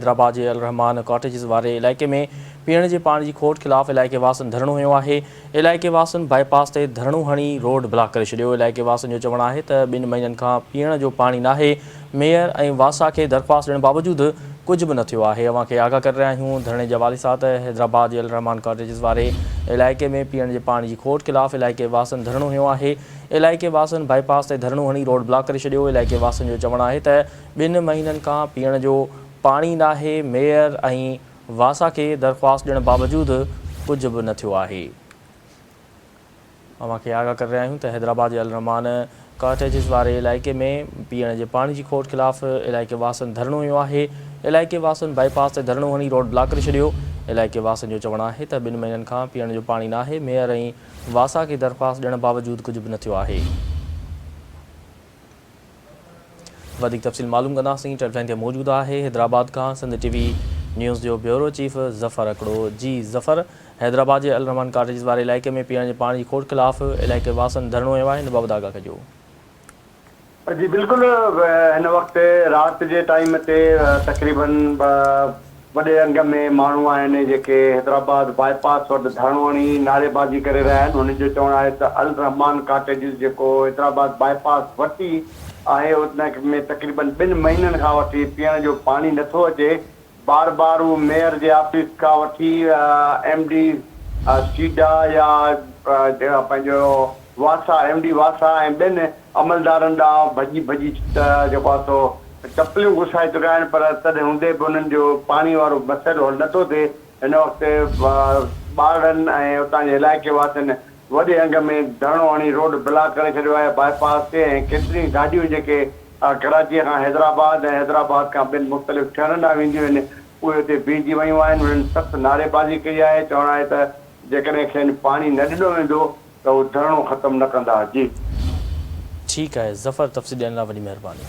हैदराबाद के अल रहमान कॉटेज वाले इलाइक़े में पीअण जे पाणी जी खोट खिलाफ़ इलाइक़े वासियुनि धरणो हयो आहे। इलाइक़े वासियुनि बाईपास ते धरणो हणी रोड ब्लॉक करे छॾियो। इलाइक़े वासियुनि जो चवणु आहे त 2 महीननि खां पीअण जो पाणी नाहे। मेयर ऐं वासा खे दरख़्वास्त ॾियण बावजूदि कुझु बि न थियो आहे। अवां खे आगाह करे रहिया आहियूं धरणे जे हवाले सां त हैदराबाद जे अल रहमान कॉटेज वारे इलाइक़े में पीअण जे पाणी जी खोट खिलाफ़ इलाइक़े वासियुनि धरणो हयो आहे। इलाइक़े वासियुनि बाईपास ते धरणो हणी रोड ब्लॉक करे छॾियो। इलाइक़े वासियुनि जो चवणु आहे त 2 महीननि खां पीअण जो पाणी नाहे। मेयर ऐं वासा खे दरख़्वास्त ॾियण बावजूदि कुझु बि न थियो आहे। अवां खे आगाह करे रहिया आहियूं त हैदराबाद जे अल रहमान कॉटेज वारे इलाइक़े में पीअण जे पाणी जी खोट खिलाफ़ इलाइक़े वासियुनि धरणो हयो आहे। इलाइक़े वासियुनि बाईपास ते धरणो हणी रोड ब्लॉक करे छॾियो। इलाइक़े वासियुनि जो चवणु आहे त 2 महीननि खां पीअण जो पाणी नाहे। मेयर ऐं वासा खे दरख़्वास्त ॾियण बावजूदि कुझु बि न थियो आहे। वधिक तफ़सील मालूम कंदासीं। टेलीफोन ते मौजूदु आहे हैदराबाद खां सिंध टीवी न्यूज़ जो ब्यूरो चीफ ज़फ़र अकड़ो। जी ज़फ़र, हैदराबाद जे अल रहमान कॉटेज वारे इलाइक़े में पीअण जे पाणी जी खोट खिलाफ़ इलाइक़े वासियुनि धरणो हयो आहे। हिन बाबति आगाह कजो। जी बिल्कुल, इन वक्त रात के टाइम ते तकरीबन वडे अंग में मानू आहिनि जेके हैदराबाद बाईपास वटि धरणो हणी नारेबाज़ी करे रहिया आहिनि। उन्हनि जो चवणु आहे त अल रहमान कॉटेज जेको हैदराबाद बाईपास वटि आहे उन में तकरीबन 2 महीननि खां वठी पीअण जो पाणी नथो अचे। बार बार वो मेयर जे ऑफिस खां वठी MD सीडा या पंहिंजो वासा MD वासा ऐं ॿियनि अमलदारनि ॾांहुं भॼी जेको आहे सो चपलियूं घुसाए चुकिया आहिनि, पर तॾहिं हूंदे बि उन्हनि जो पाणी वारो मसइलो हल नथो थिए। हिन वक़्तु ॿारनि ऐं उतां जे इलाइक़े वासियुनि वॾे अंग में धरणो हणी रोड ब्लॉक करे छॾियो आहे बाईपास ते। ऐं केतिरी गाॾियूं जेके कराचीअ खां हैदराबाद ऐं हैदराबाद खां ॿियनि मुख़्तलिफ़ शहरनि ॾांहुं वेंदियूं आहिनि उहे हुते बीहिजी वियूं आहिनि। उन्हनि सख़्तु नारेबाज़ी कई आहे। चवणु आहे त जेकॾहिं खेनि पाणी न ॾिनो वेंदो त उहो धरणो ख़तमु न कंदा। जी ठीकु आहे ज़फ़र, तफ़सील ॾियण लाइ वॾी महिरबानी।